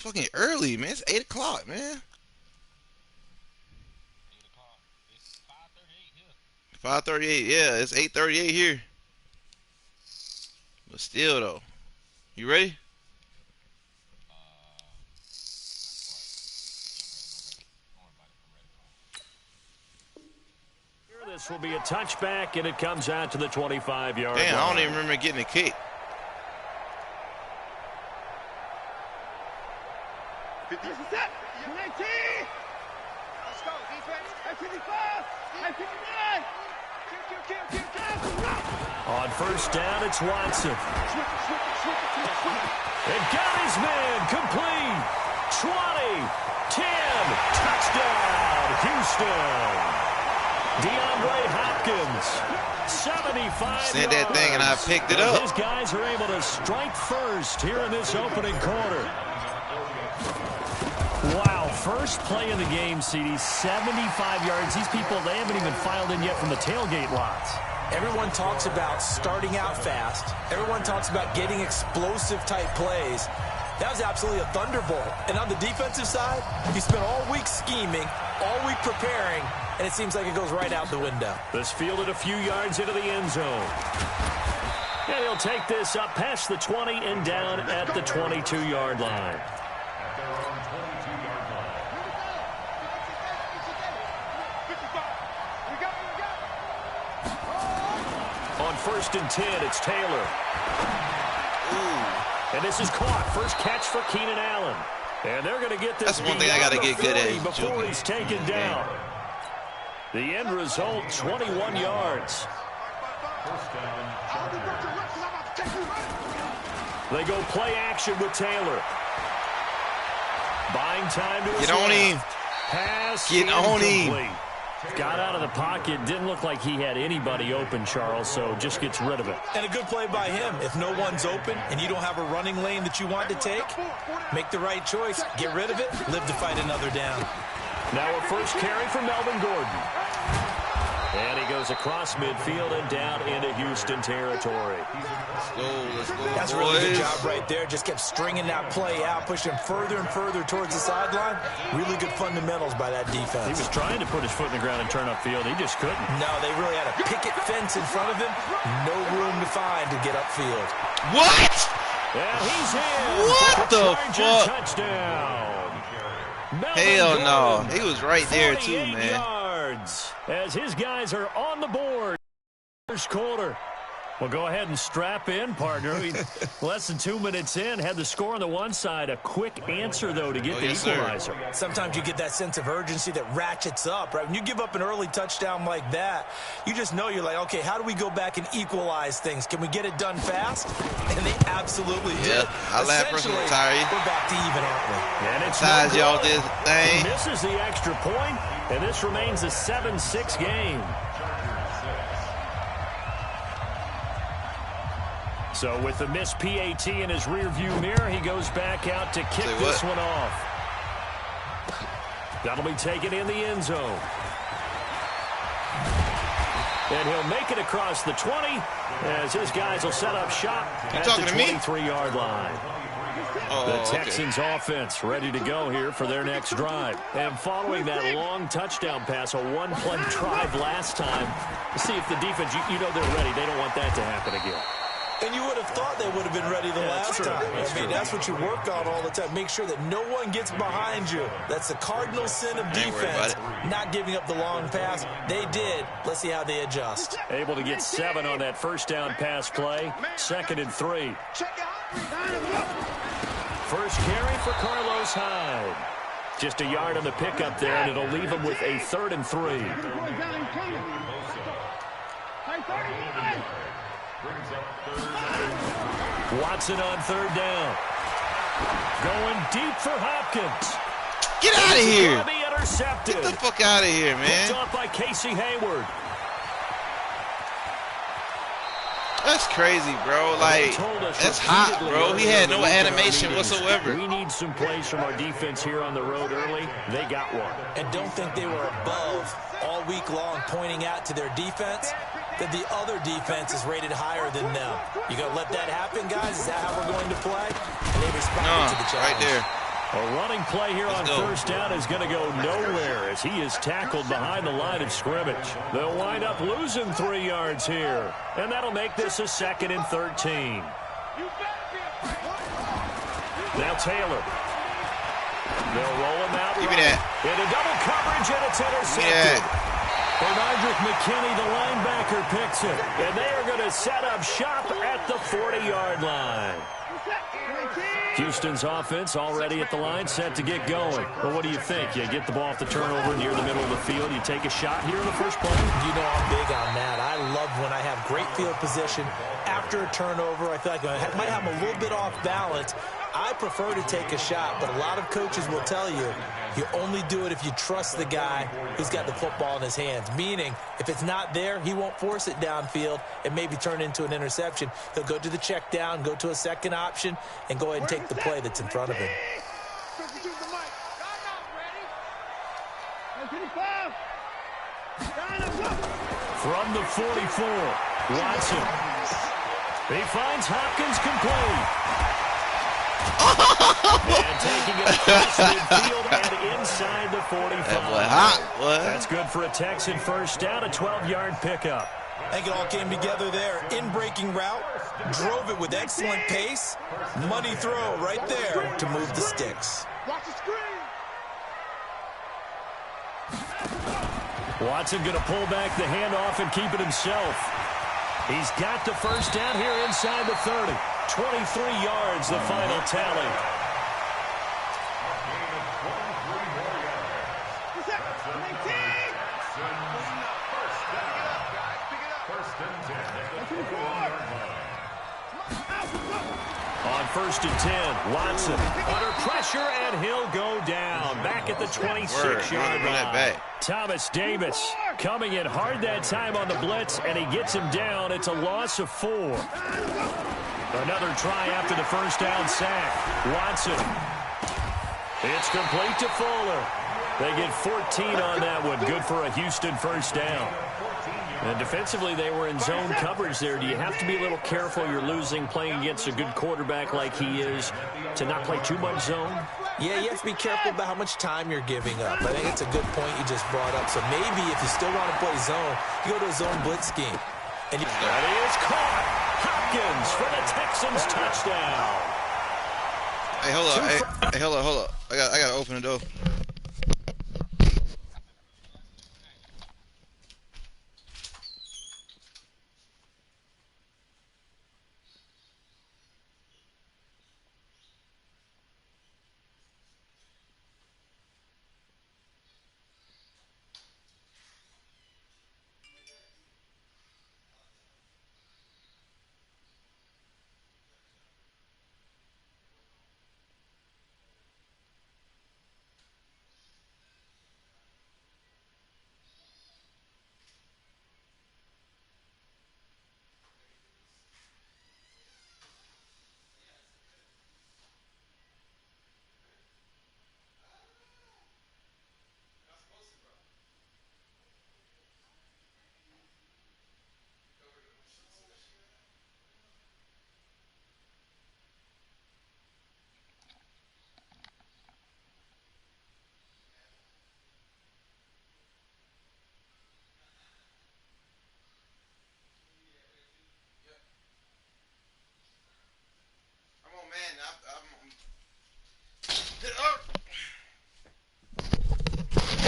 Fucking early, man. It's 8 o'clock, man. 5:38. Yeah, it's 8:38 here. But still, though. You ready? This will be a touchback, and it comes out to the 25-yard line. Damn, I don't even remember getting a kick. Let's go, defense. On first down, it's Watson. And got his man complete. 20, 10, touchdown, Houston. DeAndre Hopkins, 75 Said that thing and I picked it up. His guys are able to strike first here in this opening quarter. Wow, first play of the game, CD, 75 yards. These people, they haven't even filed in yet from the tailgate lots. Everyone talks about starting out fast. Everyone talks about getting explosive type plays. That was absolutely a thunderbolt. And on the defensive side, he spent all week scheming, all week preparing, and it seems like it goes right out the window. This fielded a few yards into the end zone. And he'll take this up past the 20 and down at the 22-yard line. On first and 10, it's Taylor. And this is caught. First catch for Keenan Allen. And they're going to get this. That's one thing I got to get good at. Before he's taken down. The end result, 21 yards. They go play action with Taylor. Buying time to get on him. Pass get on him. Got out of the pocket. Didn't look like he had anybody open, Charles, so just gets rid of it. And a good play by him. If no one's open and you don't have a running lane that you want to take, make the right choice. Get rid of it. Live to fight another down. Now a first carry for Melvin Gordon. And he goes across midfield and down into Houston territory. Let's go, That's a really good job right there. Just kept stringing that play out, pushing further and further towards the sideline. Really good fundamentals by that defense. He was trying to put his foot in the ground and turn upfield. He just couldn't. No, they really had a picket fence in front of him. No room to find to get upfield. What? And he's in. What the fuck? Touchdown. Hell no. He was right there too, man. Yards as his guys are on the board. First quarter. Well, go ahead and strap in, partner. Less than 2 minutes in, had the score on the one side. A quick answer, though, to get the equalizer. Sometimes you get that sense of urgency that ratchets up, right? When you give up an early touchdown like that, you just know you're like, okay, how do we go back and equalize things? Can we get it done fast? And they absolutely did. I laugh personally, Tyree. We're back to even, aren't we? And it's Ties y'all this thing. Misses the extra point, and this remains a 7-6 game. So with the missed PAT in his rearview mirror, he goes back out to kick this one off. That'll be taken in the end zone. And he'll make it across the 20 as his guys will set up shop at the 23-yard line. The Texans offense ready to go here for their next drive. And following that long touchdown pass, a one-play drive last time, see if the defense, you know they're ready. They don't want that to happen again. And you would have thought they would have been ready the last time. I mean, that's what you work on all the time. Make sure that no one gets behind you. That's the cardinal sin of defense, not giving up the long pass. They did. Let's see how they adjust. Able to get 7 on that first down pass play. 2nd and 3. First carry for Carlos Hyde. Just a yard on the pickup there, and it'll leave him with a 3rd and 3. Watson on 3rd down. Going deep for Hopkins. Get out of here. Be intercepted. Get the fuck out of here, man. Picked off by Casey Hayward. That's crazy, bro. Like, that's hot, bro. He had no animation whatsoever. We need some plays from our defense here on the road early. They got one. And don't think they were above all week long pointing out to their defense that the other defense is rated higher than them. You going to let that happen, guys? Is that how we're going to play? And they responded to the challenge. Right there. A running play here on first down is going to go nowhere as he is tackled behind the line of scrimmage. They'll wind up losing 3 yards here, and that'll make this a 2nd and 13. Now Taylor. They'll roll him out right. Into double coverage, and it's intercepted. Bernardrick McKinney, the linebacker, picks it. And they are going to set up shop at the 40-yard line. Houston's offense already at the line, set to get going. Well, what do you think? You get the ball off the turnover near the middle of the field. You take a shot here in the first play? You know I'm big on that. I love when I have great field position after a turnover. I feel like I might have a little bit off balance. I prefer to take a shot, but a lot of coaches will tell you only do it if you trust the guy who's got the football in his hands. Meaning, if it's not there, he won't force it downfield and maybe turn into an interception. He'll go to the check down, go to a second option, and go ahead and take the play that's in front of him. From the 44, Watson. He finds Hopkins complete. And taking it across midfield and inside the 45. That's good for a Texan first down, a 12-yard pickup. I think it all came together there. In-breaking route, drove it with excellent pace. Money throw right there to move the sticks. Watch the screen. Watson going to pull back the handoff and keep it himself. He's got the first down here inside the 30. 23 yards, the final tally. On 1st and 10, Watson under pressure, and he'll go down. Back at the 26-yard line. Thomas Davis coming in hard that time on the blitz, and he gets him down. It's a loss of 4. Another try after the first down sack. Watson. It's complete to Fuller. They get 14 on that one. Good for a Houston first down. And defensively, they were in zone coverage there. Do you have to be a little careful? You're losing, playing against a good quarterback like he is, to not play too much zone? Yeah, you have to be careful about how much time you're giving up. I think it's a good point you just brought up. So maybe if you still want to play zone, you go to a zone blitz scheme. And that is caught. Hopkins for the Texans touchdown. Hey, hold up. Hey, hold up. I gotta open the door.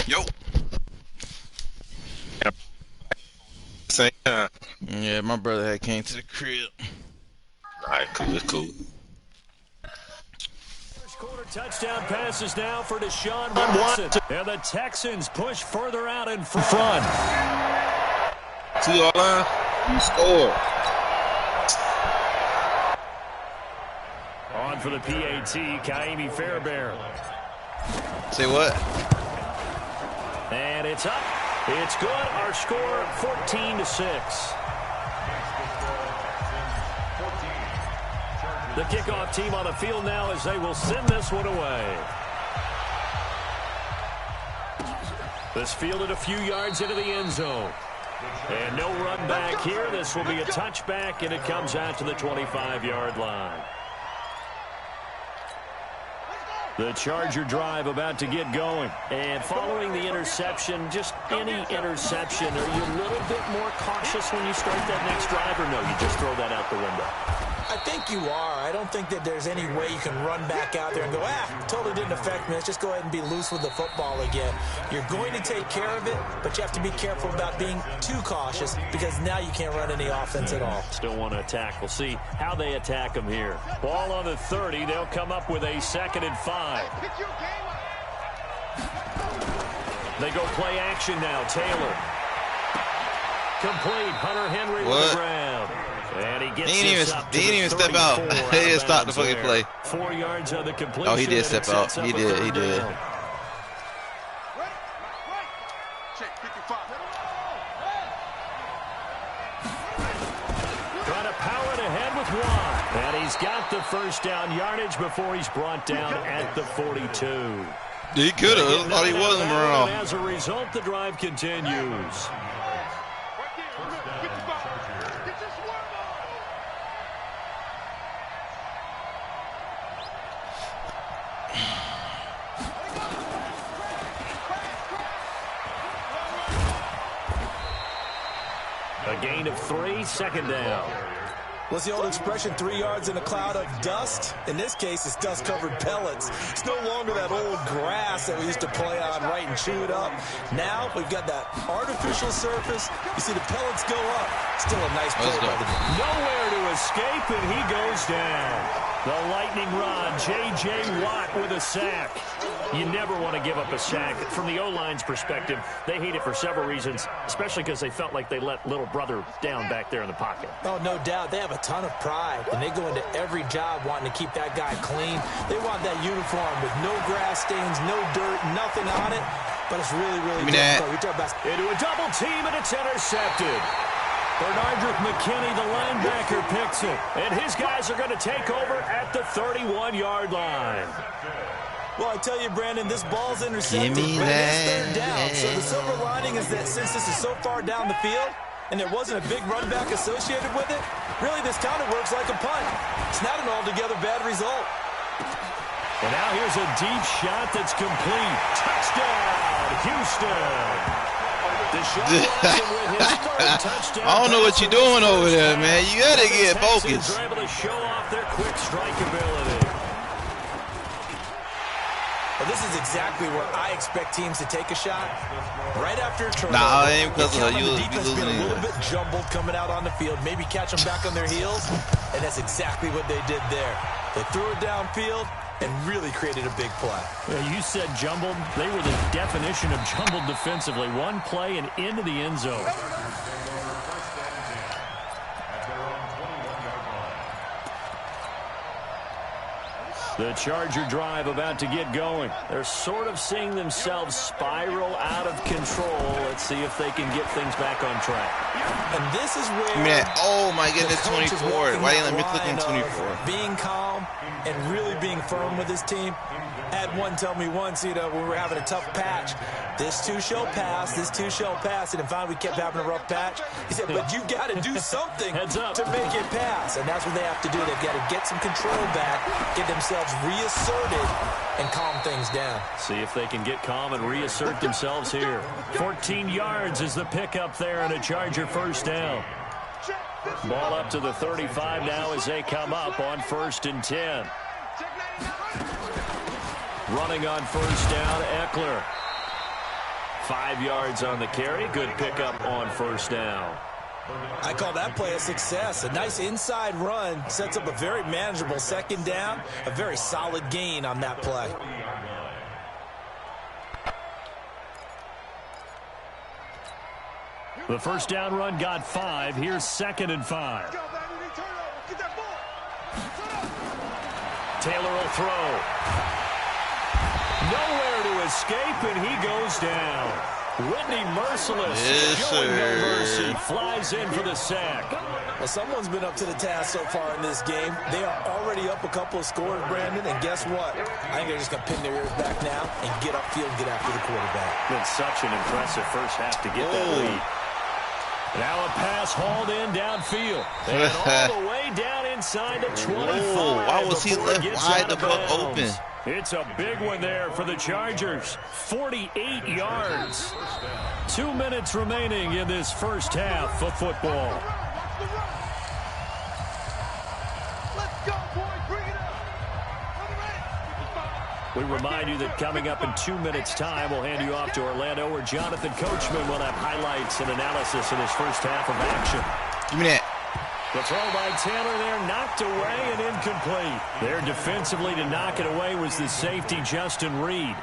Yo. Yeah, my brother had came to the crib. Alright, cool, it's cool. First quarter touchdown passes now for Deshaun Watson. And the Texans push further out in front. 2-yard line, you score. On for the PAT, Kaimi Fairbairn. Say what? And it's up. It's good. Our score, 14-6. The kickoff team on the field now as they will send this one away. This fielded a few yards into the end zone. And no run back here. This will be a touchback, and it comes out to the 25-yard line. The Charger drive about to get going. And following the interception, just any interception, are you a little bit more cautious when you start that next drive, or no, you just throw that out the window? I think you are. I don't think that there's any way you can run back out there and go, totally didn't affect me. Let's just go ahead and be loose with the football again. You're going to take care of it, but you have to be careful about being too cautious because now you can't run any offense at all. Still want to attack. We'll see how they attack them here. Ball on the 30. They'll come up with a 2nd and 5. They go play action now. Taylor. Complete. Hunter Henry with the grab. And he gets he didn't even step out. He didn't stop the fucking play. 4 yards on the completion. Oh, he did step out. He did. Check 55. Trying to power it ahead with one. And he's got the first down yardage before he's brought down at the 42. He could have. Thought he wasn't around. As a result, the drive continues. A gain of 3, 2nd down. What's the old expression, 3 yards in a cloud of dust? In this case, it's dust-covered pellets. It's no longer that old grass that we used to play on, right, and chew it up. Now we've got that artificial surface. You see the pellets go up. Still a nice play by the guy. Nowhere to escape, and he goes down. The lightning rod, J.J. Watt with a sack. You never want to give up a sack. From the O-line's perspective, they hate it for several reasons, especially because they felt like they let little brother down back there in the pocket. Oh, no doubt. They have a ton of pride, and they go into every job wanting to keep that guy clean. They want that uniform with no grass stains, no dirt, nothing on it, but it's really, really difficult. Into a double team, and it's intercepted. Bernardrick McKinney, the linebacker, picks it. And his guys are going to take over at the 31-yard line. Well, I tell you, Brandon, this ball's intercepted, but it is 3rd down. So the silver lining is that since this is so far down the field and there wasn't a big run back associated with it, really this kind of works like a punt. It's not an altogether bad result. And now here's a deep shot that's complete. Touchdown, Houston. I don't know what you're doing over there, man. You got to get focused. They're able to show off their quick strike ability. Well, this is exactly where I expect teams to take a shot. Right after a turnover. Nah, it ain't because of you losing being a little bit jumbled coming out on the field. Maybe catch them back on their heels. And that's exactly what they did there. They threw it downfield and really created a big play. Yeah, you said jumbled. They were the definition of jumbled defensively. One play and into the end zone. The Charger drive about to get going. They're sort of seeing themselves spiral out of control. Let's see if they can get things back on track. And this is where... oh my goodness, 24. Why didn't let me click on 24? Being calm and really being firm with his team. Had one tell me once, when we were having a tough patch, this too shall pass, this too shall pass. And finally we kept having a rough patch. He said, but you got to do something to make it pass. And that's what they have to do. They've got to get some control back, get themselves reasserted, and calm things down. See if they can get calm and reassert themselves here. 14 yards is the pickup there and a Charger 1st down. Ball up to the 35 now as they come up on 1st and 10. Running on 1st down, Eckler. 5 yards on the carry. Good pickup on 1st down. I call that play a success. A nice inside run sets up a very manageable 2nd down. A very solid gain on that play. The 1st down run got 5. Here's 2nd and 5. Taylor will throw. Nowhere to escape, and he goes down. Whitney Merciless, showing no mercy, flies in for the sack. Well, someone's been up to the task so far in this game. They are already up a couple of scores, Brandon, and guess what? I think they're just going to pin their ears back now and get upfield and get after the quarterback. Been such an impressive first half to get that lead. Now a pass hauled in downfield. And all the way down inside the 25. Why was he left wide the fuck open? It's a big one there for the Chargers. 48 yards. 2 minutes remaining in this first half of football. Let's go, boys. Bring it up. We remind you that coming up in 2 minutes' time, we'll hand you off to Orlando, where Jonathan Coachman will have highlights and analysis in his first half of action. Give me that. The throw by Taylor there, knocked away and incomplete. There defensively to knock it away was the safety, Justin Reed.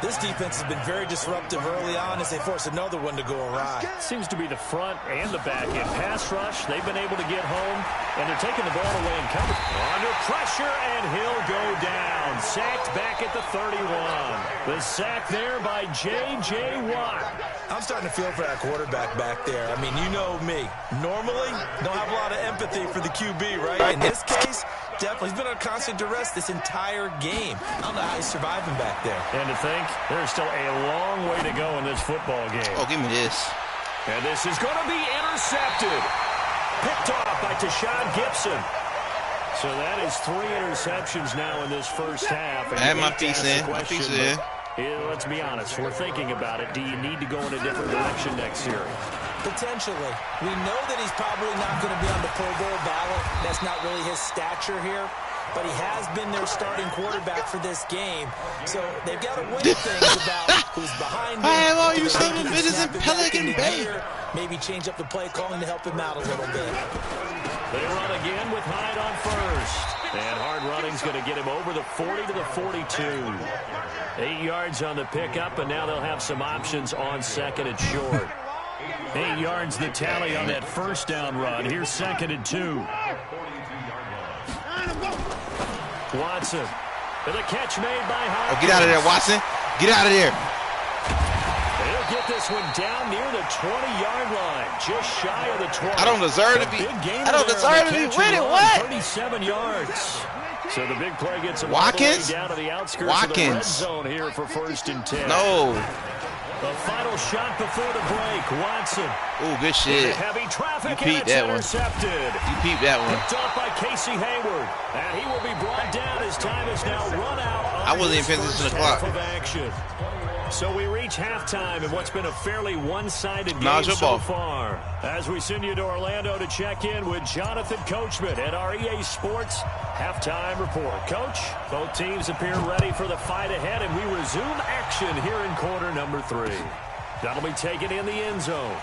This defense has been very disruptive early on as they force another one to go awry. Seems to be the front and the back end. Pass rush, they've been able to get home, and they're taking the ball away and cover. Under pressure, and he'll go down. Sacked back at the 31. The sack there by J.J. Watt. I'm starting to feel for that quarterback back there. I mean, you know me. Normally, don't have a lot of empathy for the QB, right? In this case, definitely. He's been under constant duress this entire game. I don't know how he's surviving back there. And to think, there's still a long way to go in this football game. Oh, give me this. And this is going to be intercepted. Picked off by Tashawn Gibson. So that is 3 interceptions now in this first half. I had my piece in. Let's be honest. We're thinking about it. Do you need to go in a different direction next year? Potentially. We know that he's probably not going to be on the Pro Bowl ballot. That's not really his stature here. But he has been their starting quarterback for this game. So they've got to weigh things about who's behind him. I have all you son of bitches in Pelican Bay. Maybe change up the play calling to help him out a little bit. They run again with Hyde on first. And hard running's going to get him over the 40 to the 42. 8 yards on the pickup, and now they'll have some options on second and short. 8 yards the tally on that first down run. Here's second and 2. Watson. And the catch made by Hyde. Oh, get out of there, Watson. Get out of there. He'll get this one down near the 20-yard line, just shy of the 20. I don't deserve to be. I don't deserve to be winning. What? 37 yards. So the big play gets him Watkins? down to the outskirts of the red zone here for first and 10. No. The final shot before the break. Watson. Oh, good shit. Heavy traffic, You peeped that one. You peeped that one. Picked off by Casey Hayward. And he will be brought down as time is now run out. I wasn't even paying attention to the clock. Of action. So we reach halftime in what's been a fairly one-sided game so far. As we send you to Orlando to check in with Jonathan Coachman at our EA Sports halftime report. Coach, both teams appear ready for the fight ahead, and we resume action here in quarter number 3. That'll be taken in the end zone.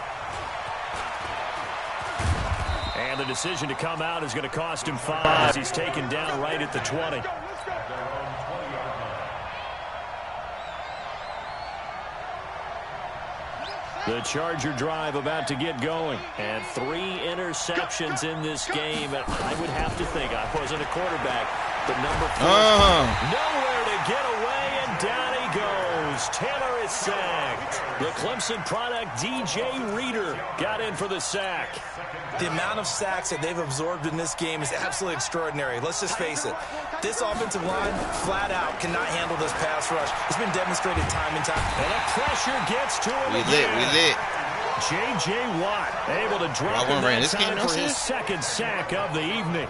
And the decision to come out is going to cost him 5 as he's taken down right at the 20. The Charger drive about to get going. And 3 interceptions in this game. And I would have to think, I wasn't a quarterback, but number 4 nowhere to get away, and down he goes. Taylor is sacked. The Clemson product, DJ Reader, got in for the sack. The amount of sacks that they've absorbed in this game is absolutely extraordinary. Let's just face it. This offensive line, flat out, cannot handle this pass rush. It's been demonstrated time and time. And the pressure gets to him again. We lit. J.J. Watt able to drop it that time for his second sack of the evening.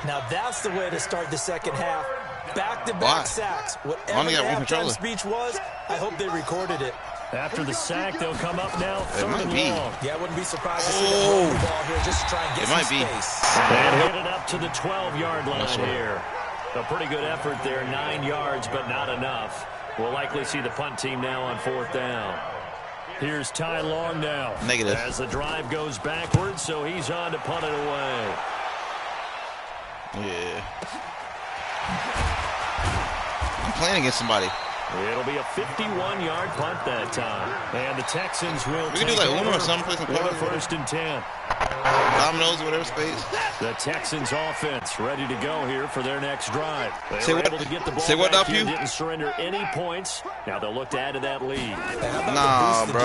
Now that's the way to start the second half. Back-to-back sacks. Whatever the halftime speech was, I hope they recorded it. After the sack, they'll come up now third and long. Yeah, I wouldn't be surprised to see them run the ball here just to try and get some space. And hit it up to the 12-yard line here. A pretty good effort there, 9 yards, but not enough. We'll likely see the punt team now on 4th down. Here's Ty Long now. Negative. As the drive goes backwards, so he's on to punt it away. Yeah. I'm playing against somebody. It'll be a 51-yard punt that time. And the Texans will we can do like Uno or something. Play some cards. First and 10. Dominoes, whatever space. The Texans offense ready to go here for their next drive. They were able to get the ball say what back up, here, you? didn't surrender any points. Now they'll look to add to that lead. Nah, bro.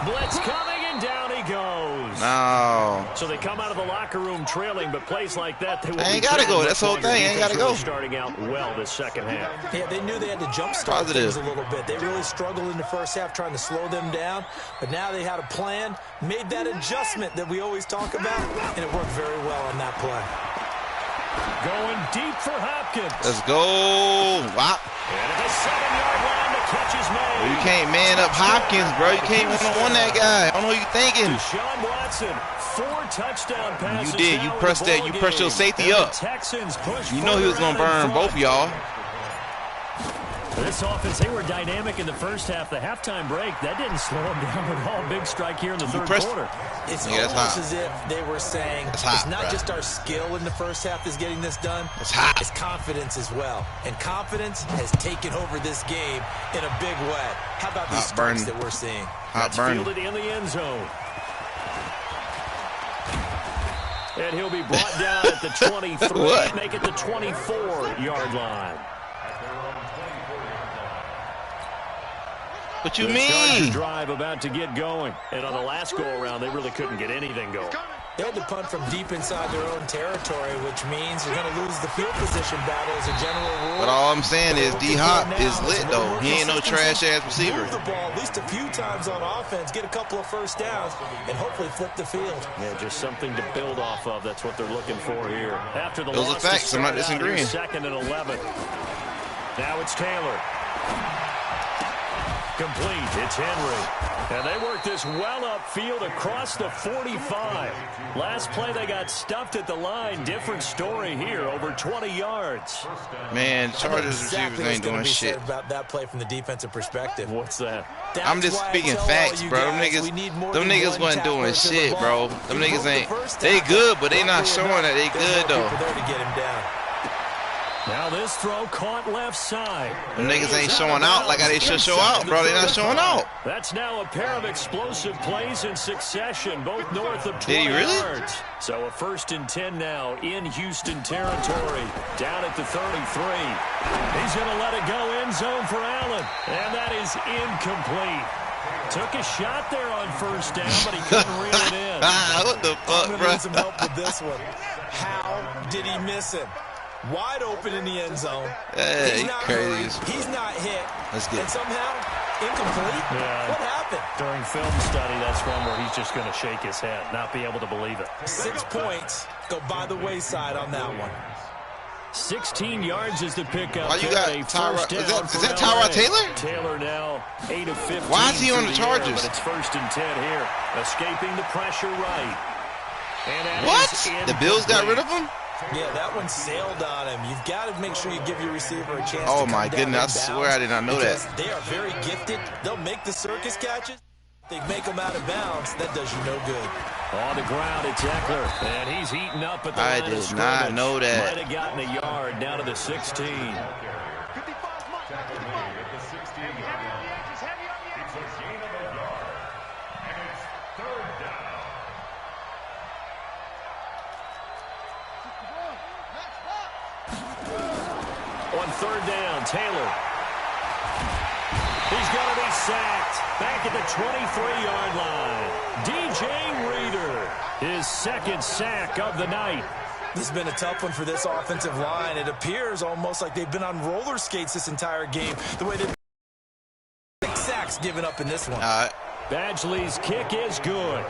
Blitz coming, and down he goes. No. So they come out of the locker room trailing, but plays like that, they ain't got to go. That's the whole thing. Ain't got to go. Starting out well this second half. Yeah, they knew they had to jumpstart things a little bit. They really struggled in the first half trying to slow them down, but now they had a plan, made that adjustment that we always talk about, and it worked very well on that play. Going deep for Hopkins. Let's go. Wow. And at the 7-yard line, the catch is made. You can't man up Hopkins, bro. You can't one-on-one that guy. I don't know what you're thinking. Deshaun Watson, 4 touchdown passes. You did. You pressed that. You pressed your safety up. You know he was going to burn both of y'all. This offense, they were dynamic in the first half. The halftime break, that didn't slow them down at all. Big strike here in the third quarter. It's almost as if they were saying, it's not just our skill in the first half that's getting this done. It's hot. It's confidence as well. And confidence has taken over this game in a big way. How about these strikes that we're seeing? That's fielded in the end zone. And he'll be brought down at the 23, make it the 24-yard line. What you mean? Drive about to get going. And on the last go-around, they really couldn't get anything going. They had to punt from deep inside their own territory, which means you're going to lose the field position battle as a general rule. But all I'm saying is D-Hop is lit, though. He ain't no trash-ass receiver. Move the ball at least a few times on offense, get a couple of first downs, and hopefully flip the field. Yeah, just something to build off of. That's what they're looking for here. After the Those loss, are facts. I'm not disagreeing. 2nd and 11. Now it's Taylor. Complete. It's Henry. And they work this well upfield across the 45. Last play, they got stuffed at the line. Different story here. Over 20 yards. Man, Chargers receivers ain't doing shit. About that play from the defensive perspective. What's that? I'm just speaking facts, bro. Them niggas wasn't doing shit, bro. Them niggas ain't. They good, but they not showing that they good, though. To get him down. Now this throw caught left side. Them niggas ain't showing out like they should show out, bro. They not showing out. That's now a pair of explosive plays in succession, both north of 20 Did he really? yards. So a 1st and 10 now in Houston territory. Down at the 33. He's going to let it go end zone for Allen. And that is incomplete. Took a shot there on 1st down, but he couldn't reel it in. What the fuck, bro? Need some help with this one. How did he miss him? Wide open in the end zone. Hey, he's not crazy. hurried. He's not hit. Let's get and somehow incomplete. Yeah. What happened? During film study, that's one where he's just going to shake his head, not be able to believe it. 6 points go by the wayside on that one. 16 yards is the pickup. Why you got Tyrod? Is that Tyrod Taylor? Taylor now 8 of 15. Why is he on the Chargers? But it's 1st and 10 here. Escaping the pressure right. And what? The Bills got rid of him? Yeah, that one sailed on him. You've got to make sure you give your receiver a chance to Oh, come my down goodness. I swear I did not know that. They are very gifted. They'll make the circus catches. They make them out of bounds. That does you no good. On the ground, it's Eckler. And he's heating up at the line of I did scrimmage. not know that. Might have gotten a yard down to the 16. On 3rd down, Taylor. He's going to be sacked. Back at the 23-yard line. DJ Reader, his 2nd sack of the night. This has been a tough one for this offensive line. It appears almost like they've been on roller skates this entire game. The way they've been sacks given up in this one. Badgley's kick is good.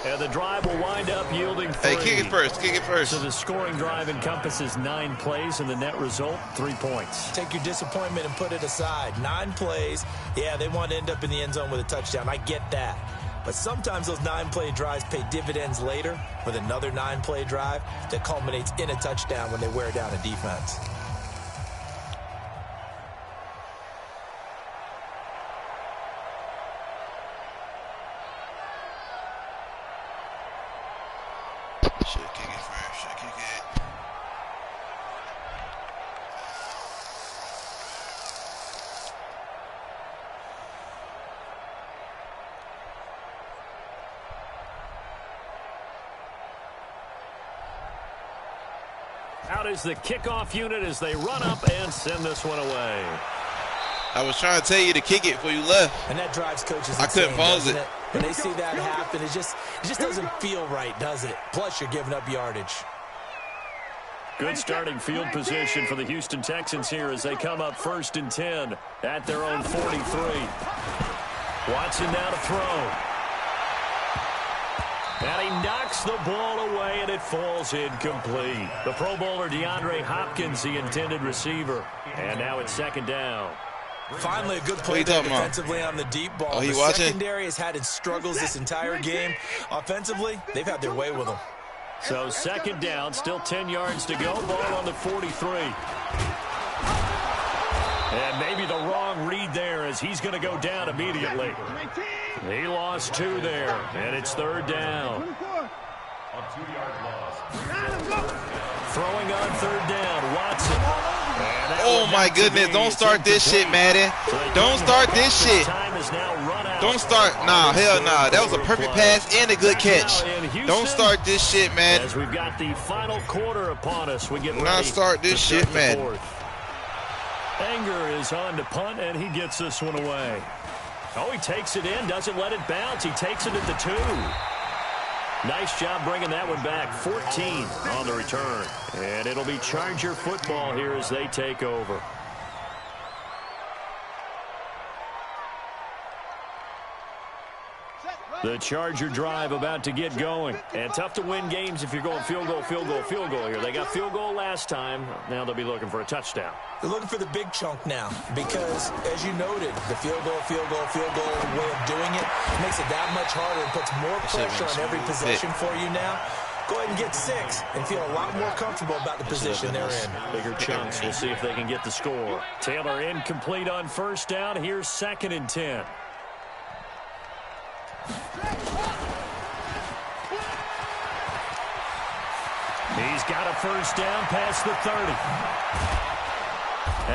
And the drive will wind up yielding 3. Hey, kick it first. Kick it first. So the scoring drive encompasses 9 plays, and the net result, 3 points. Take your disappointment and put it aside. 9 plays. Yeah, they want to end up in the end zone with a touchdown. I get that. But sometimes those 9-play drives pay dividends later with another 9-play drive that culminates in a touchdown when they wear down a defense. Should kick it first. Should kick it. Out is the kickoff unit as they run up and send this one away. I was trying to tell you to kick it before you left. And that drives coaches. I couldn't pause it. When they see that happen, it just doesn't feel right, does it? Plus, you're giving up yardage. Good starting field position for the Houston Texans here as they come up 1st and 10 at their own 43. Watson now to throw. And he knocks the ball away, and it falls incomplete. The Pro Bowler DeAndre Hopkins, the intended receiver. And now it's 2nd down. Finally, a good play there defensively on the deep ball. The secondary has had its struggles this entire game. Offensively, they've had their way with them. So 2nd down, still 10 yards to go. Ball on the 43. And maybe the wrong read there as he's going to go down immediately. He lost 2 there, and it's 3rd down. Throwing on 3rd down, Watson. Oh, my goodness. Don't start this shit, Madden. Don't start this shit. Don't start. Nah, hell nah. That was a perfect pass and a good catch. Don't start this shit, man. As we've got the final quarter upon us, we get ready. Not start this shit, man. Anger is on to punt, and he gets this one away. Oh, he takes it in, doesn't let it bounce. He takes it at the 2. Nice job bringing that one back. 14 on the return. And it'll be Charger football here as they take over. The Charger drive about to get going. And tough to win games if you're going field goal, field goal, field goal here. They got field goal last time. Now they'll be looking for a touchdown. They're looking for the big chunk now because, as you noted, the field goal way of doing it makes it that much harder and puts more pressure on every possession for you now. Go ahead and get 6 and feel a lot more comfortable about the position they're in. Bigger chunks. We'll see if they can get the score. Taylor incomplete on 1st down. Here's 2nd and 10. He's got a 1st down past the 30.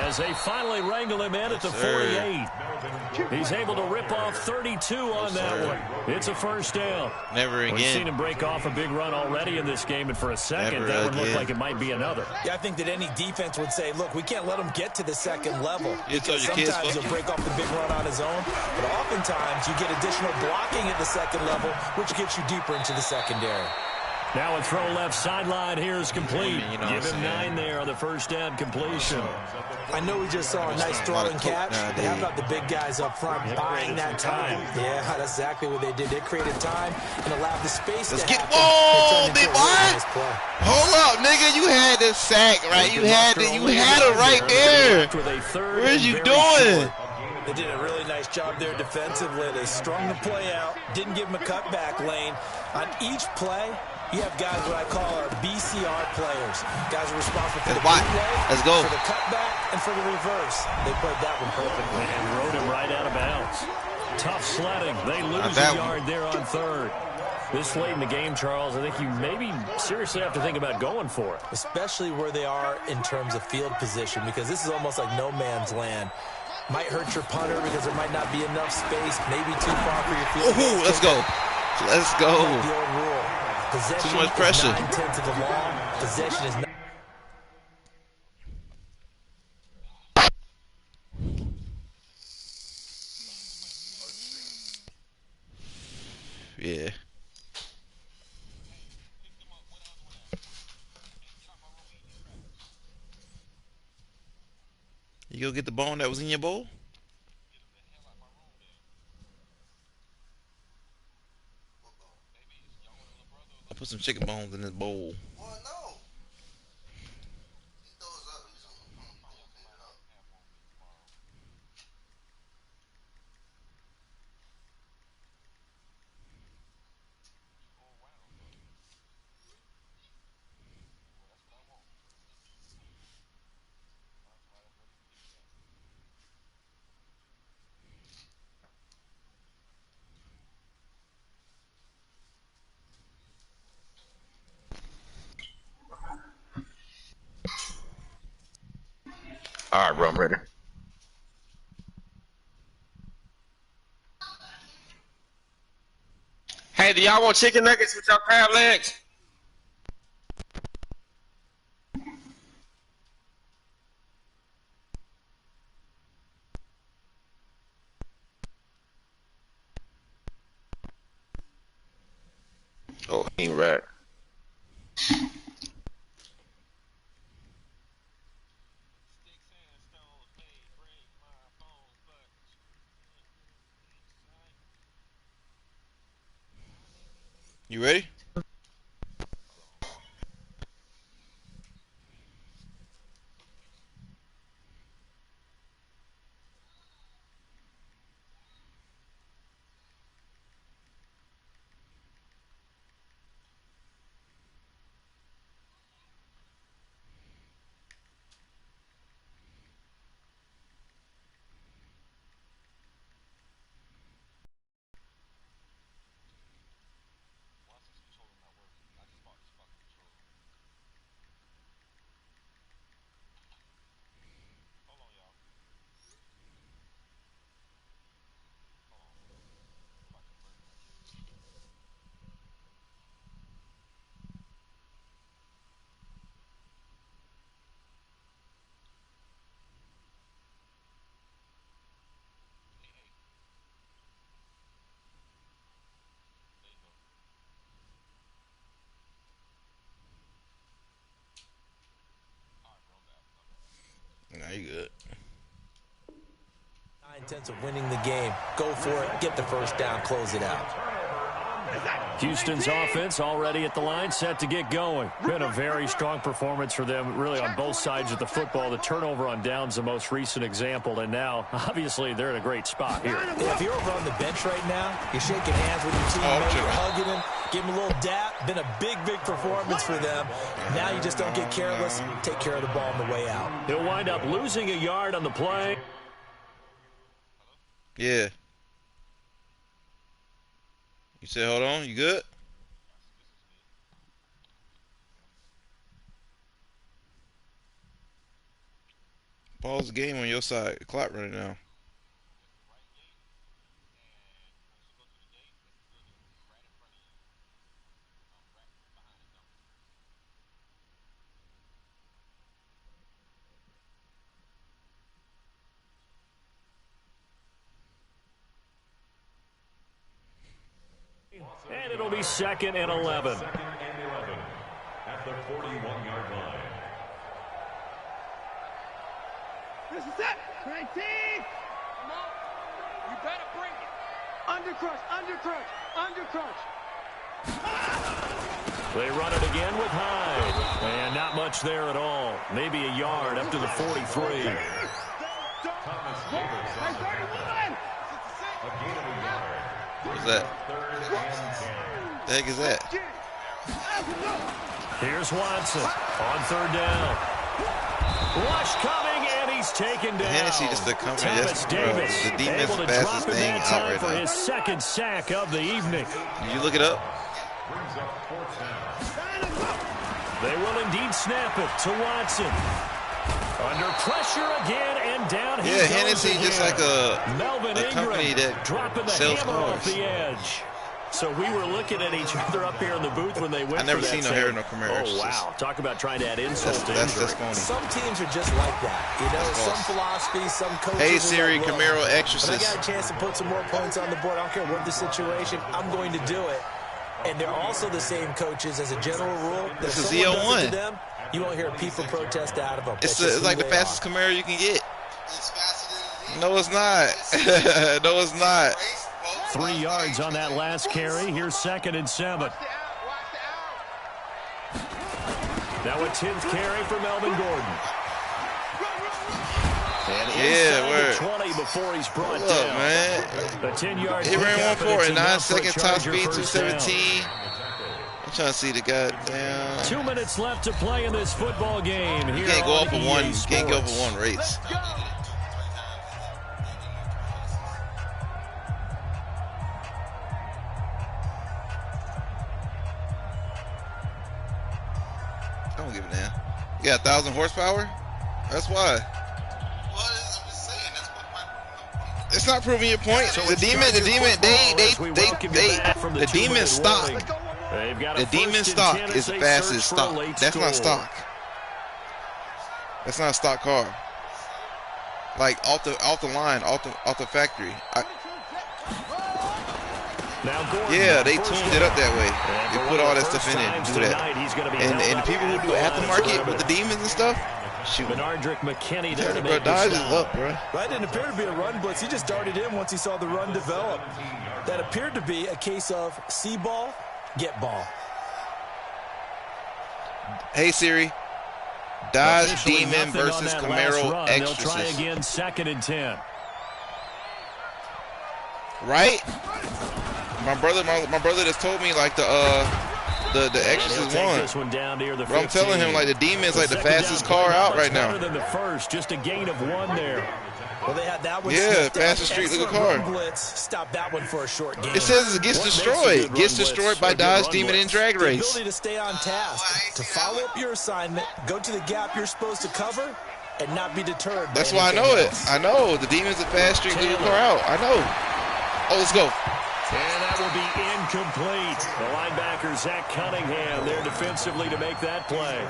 As they finally wrangle him in at the 48. He's able to rip off 32 on that one. It's a 1st down. Never again. We've seen him break off a big run already in this game, and for a second, that would look like it might be another. Yeah, I think that any defense would say, look, we can't let him get to the 2nd level. Because sometimes he'll break off the big run on his own, but oftentimes you get additional blocking at the 2nd level, which gets you deeper into the secondary. Now a throw left sideline here is complete. Give him 9 there on the 1st down completion. I know we just saw a nice throw and catch. How about the big guys up front buying that time? Yeah, that's exactly what they did. They created time and allowed the space to happen. Whoa, big boy! Hold up, nigga. You had the sack, right? You had it right there. What are you doing? They did a really nice job there defensively. They strung the play out, didn't give him a cutback lane. On each play, you have guys what I call our BCR players. Guys are responsible for the play, for the cutback, and for the reverse. They played that one perfectly. And rode him right out of bounds. Tough sledding. They lose a yard there on 3rd. This late in the game, Charles, I think you maybe seriously have to think about going for it. Especially where they are in terms of field position, because this is almost like no man's land. Might hurt your punter because there might not be enough space, maybe too far for your field. Ooh, let's go. Let's go. The old rule. Possession too much pressure. Is 9/10 of the law. Possession is not. Yeah. You go get the bone that was in your bowl? I put some chicken bones in this bowl. All right, bro, I'm ready. Hey, do y'all want chicken nuggets with y'all crab legs? Right. You ready? Nah, you good. 9/10 of winning the game. Go for it. Get the first down. Close it out. Houston's offense already at the line, set to get going. Been a very strong performance for them, really, on both sides of the football. The turnover on downs, the most recent example, and now, obviously, they're in a great spot here. If you're over on the bench right now, you're shaking hands with your teammate, you're hugging him, give him a little dap. Been a big performance for them. Now you just don't get careless. Take care of the ball on the way out. He'll wind up losing a yard on the play. Yeah. You said hold on, you good? Pause the game on your side. The clock running now. And it'll be 2nd and 11. At the 41-yard line. This is it. 19. Come on. You better bring it. Undercrush. They run it again with Hyde. And not much there at all. Maybe a yard up to the 43. What's that? The heck is that? Here's Watson on 3rd down. Rush coming, and he's taken down. Hennessy just the company. Thomas Davis The defense able to fastest drop him thing that out time right for now. his 2nd sack of the evening. Did you look it up? They will indeed snap it to Watson. Under pressure again, and down he Yeah, goes Hennessy again. just like Melvin a company Ingram that dropping the sells hammer off cars. the edge. So we were looking at each other up here in the booth when they went I never for that seen no save. hair, no Camaro. Oh, wow. Talk about trying to add insult to That's injury. funny. Some teams are just like that. You know, That's some awesome. philosophy, some coaches. Hey are Siri, like, look, Camaro when I exorcist. got a chance to put some more points on the board, I don't care what the situation, I'm going to do it. And they're also the same coaches as a general rule. This If is someone does it Z01. to them, you won't hear people protest out of them. It's That's just like who the they fastest are. Camaro you can get. No, it's not. No, it's not. 3 yards on that last carry. Here's 2nd and 7. Now a 10th carry for Melvin Gordon. And inside word. the 20 before he's brought Look, down. man. The 10-yard He ran pickup, 1 and 4 it's in 9 enough for a seconds, top Charger speed first down. 217. I'm trying to see the goddamn. 2 minutes left to play in this football game. You Here can't go on off of EA one. You can't go off Sports. of one race. I don't give a damn. You got 1,000 horsepower? That's why. It's not proving your point. So The it's demons stock. They've got The a demon first and stock 10 is as the they fastest search for a stock. late That's not score. stock. That's not a stock car. Like off the line, off the factory. Yeah, they tuned it up that way. They put all that stuff in it and do that. And the people who do aftermarket with the demons and stuff, shoot. McKinney there to make Dodge is up, bro. Right, didn't appear to be a run blitz. He just darted in once he saw the run develop. That appeared to be a case of see ball, get ball. Hey Siri, Dodge Demon versus Camaro Exorcist. They'll try again, 2nd and 10. Right? My brother just told me like the Exorcist won. But I'm telling him like the Demon's like the fastest car out right now. Than the first, just a gain of 1 there. Well, they had that one. Yeah, fastest street looking car. Blitz. Stop that one for a short game. It says it gets destroyed. Gets destroyed by Dodge Demon in drag race. The ability to stay on task, to follow up your assignment, go to the gap you're supposed to cover, and not be deterred. That's why I know it. I know the Demon's a fast street looking car out. I know. Oh, let's go. And that will be incomplete. The linebacker, Zach Cunningham, there defensively to make that play.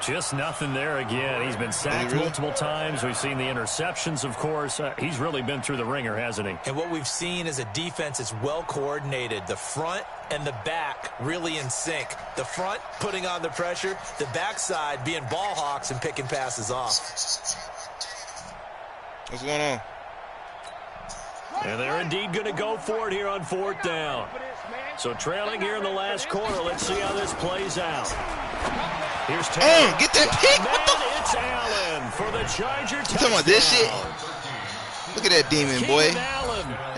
Just nothing there again. He's been sacked multiple times. We've seen the interceptions, of course. He's really been through the ringer, hasn't he? And what we've seen is a defense that's well coordinated. The front and the back really in sync. The front putting on the pressure. The backside being ball hawks and picking passes off. What's going on? And they're indeed going to go for it here on 4th down. So trailing here in the last quarter. Let's see how this plays out. Here's Taylor. Get that pick. What the? It's Allen for the Charger touchdown. You talking about this shit? Look at that Demon, boy.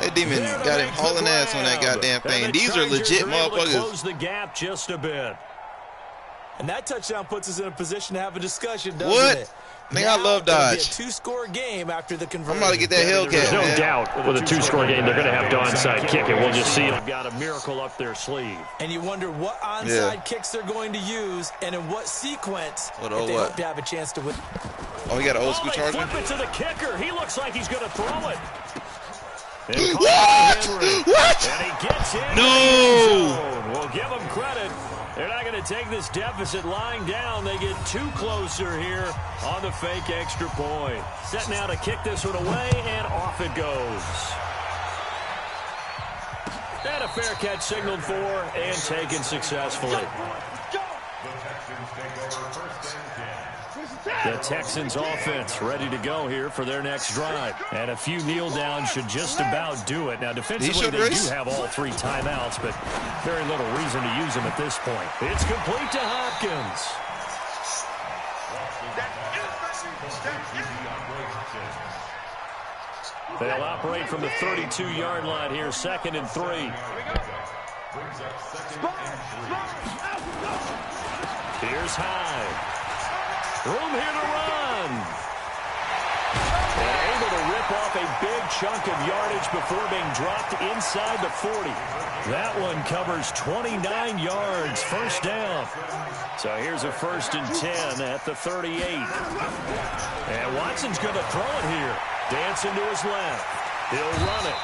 That Demon got him hauling ass on that goddamn thing. These are legit motherfuckers. Close the gap just a bit. And that touchdown puts us in a position to have a discussion, doesn't it? Nigga, I love Dodge. Be a 2-score game after the conversion. I'm about to get that Hellcat, There's no man. doubt with a 2-score game, they're going to have the onside kick, and we'll just see them. Got a miracle up their sleeve. And you wonder what onside kicks they're going to use and in what sequence if they hope to have a chance to win. Oh, he got an old school Charger? Flip it to the kicker. He looks like he's going to throw it. What? What? And he gets in. No. We'll give him credit. They're not going to take this deficit lying down. They get 2 closer here on the fake extra point. Set now to kick this one away, and off it goes. And a fair catch signaled for and taken successfully. The Texans offense ready to go here for their next drive. And a few kneel downs should just about do it. Now, defensively, they do have all 3 timeouts, but very little reason to use them at this point. It's complete to Hopkins. They'll operate from the 32-yard line here, 2nd and 3. Here's Hyde. Room here to run. And able to rip off a big chunk of yardage before being dropped inside the 40. That one covers 29 yards, 1st down. So here's a 1st and 10 at the 38. And Watson's going to throw it here. Dancing to his left. He'll run it.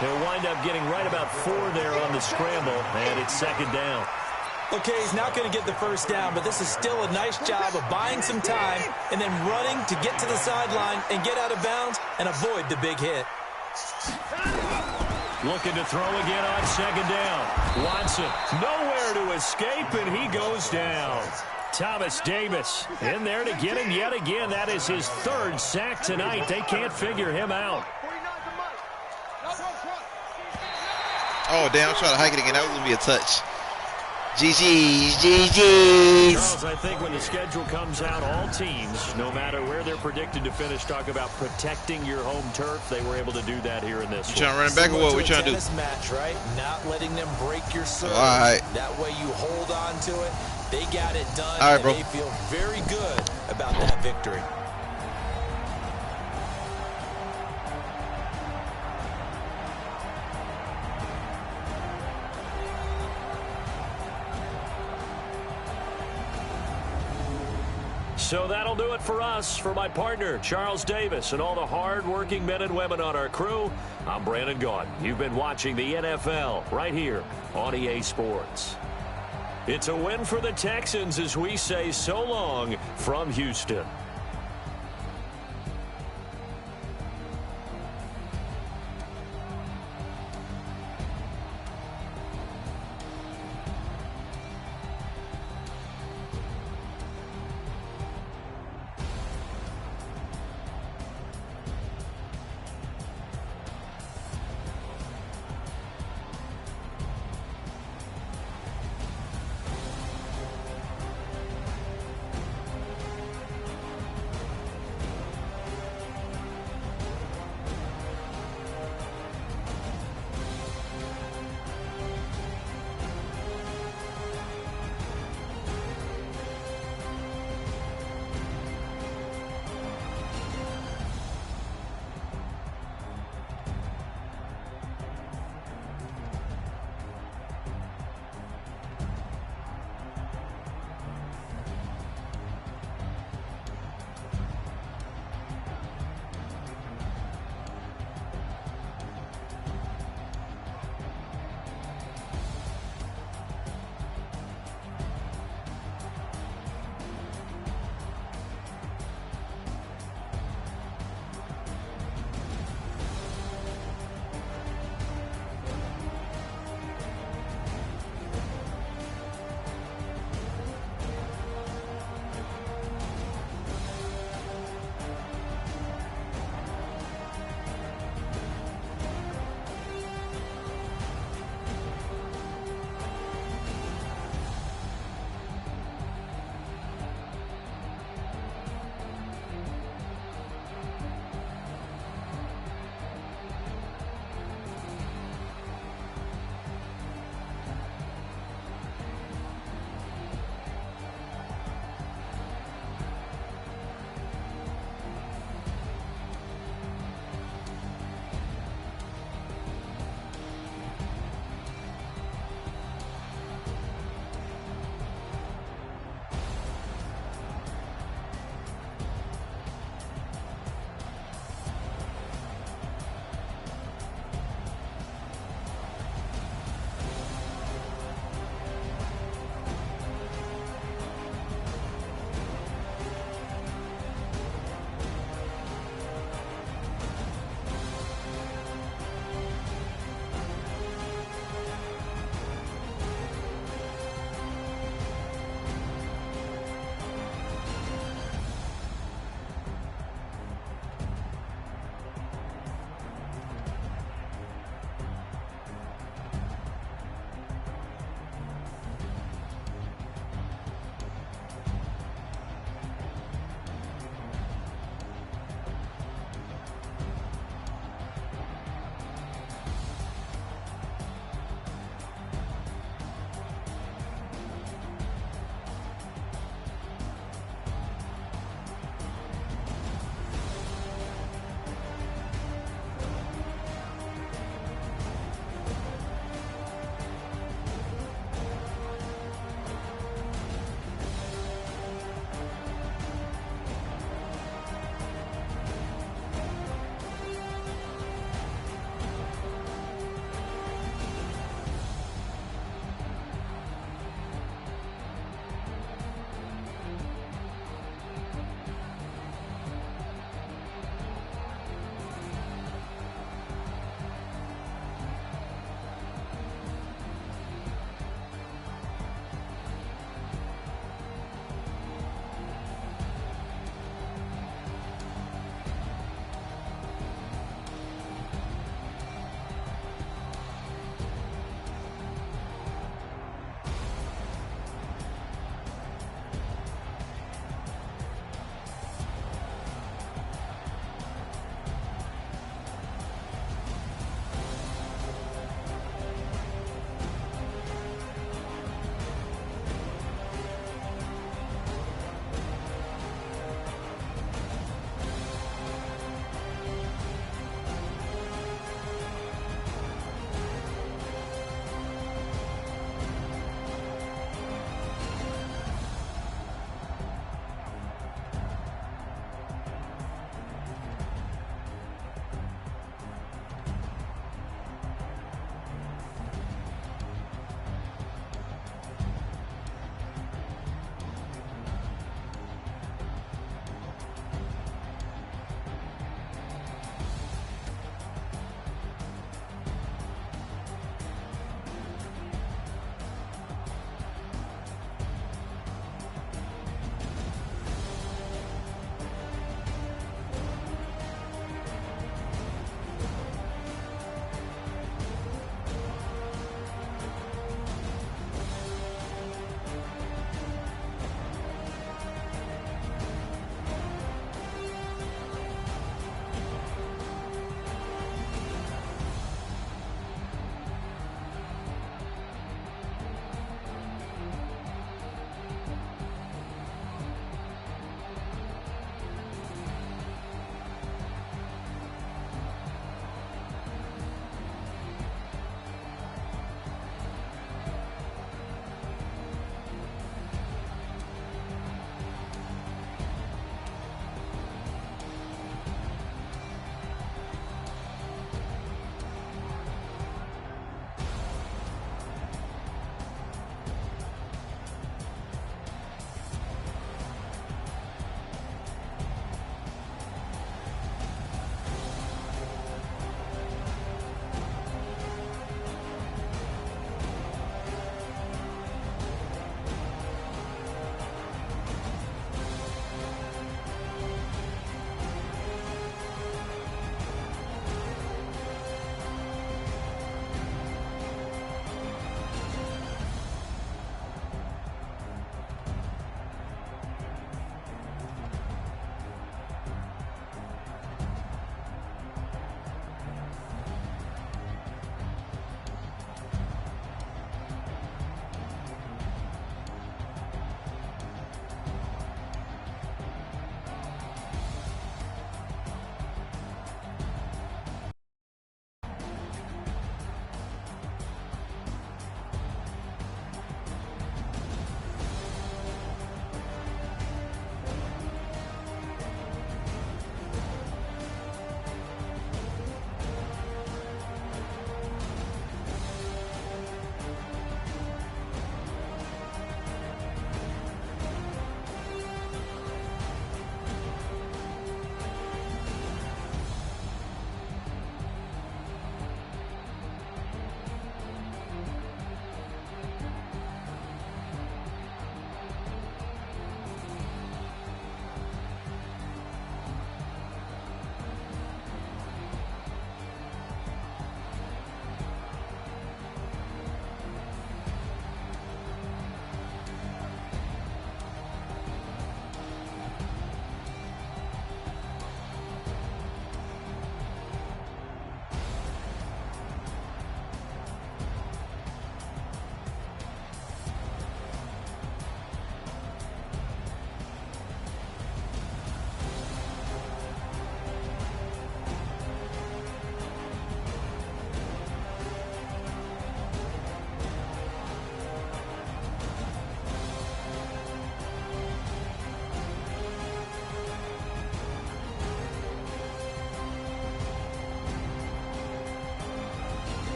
He'll wind up getting right about 4 there on the scramble, and it's 2nd down. Okay, he's not going to get the 1st down, but this is still a nice job of buying some time and then running to get to the sideline and get out of bounds and avoid the big hit. Looking to throw again on 2nd down. Watson nowhere to escape, and he goes down. Thomas Davis in there to get him yet again. That is his 3rd sack tonight. They can't figure him out. Oh, damn, I'm trying to hike it again. That was going to be a touch. GG's, GG's. Charles, I think when the schedule comes out, all teams, no matter where they're predicted to finish, talk about protecting your home turf. They were able to do that here in this one. You trying to run it back or what? We trying to do? Match, right? Not letting them break your serve. All right. That way you hold on to it. They got it done. All right, bro. They feel very good about that victory. So that'll do it for us. For my partner, Charles Davis, and all the hard-working men and women on our crew, I'm Brandon Gaudin. You've been watching the NFL right here on EA Sports. It's a win for the Texans as we say so long from Houston.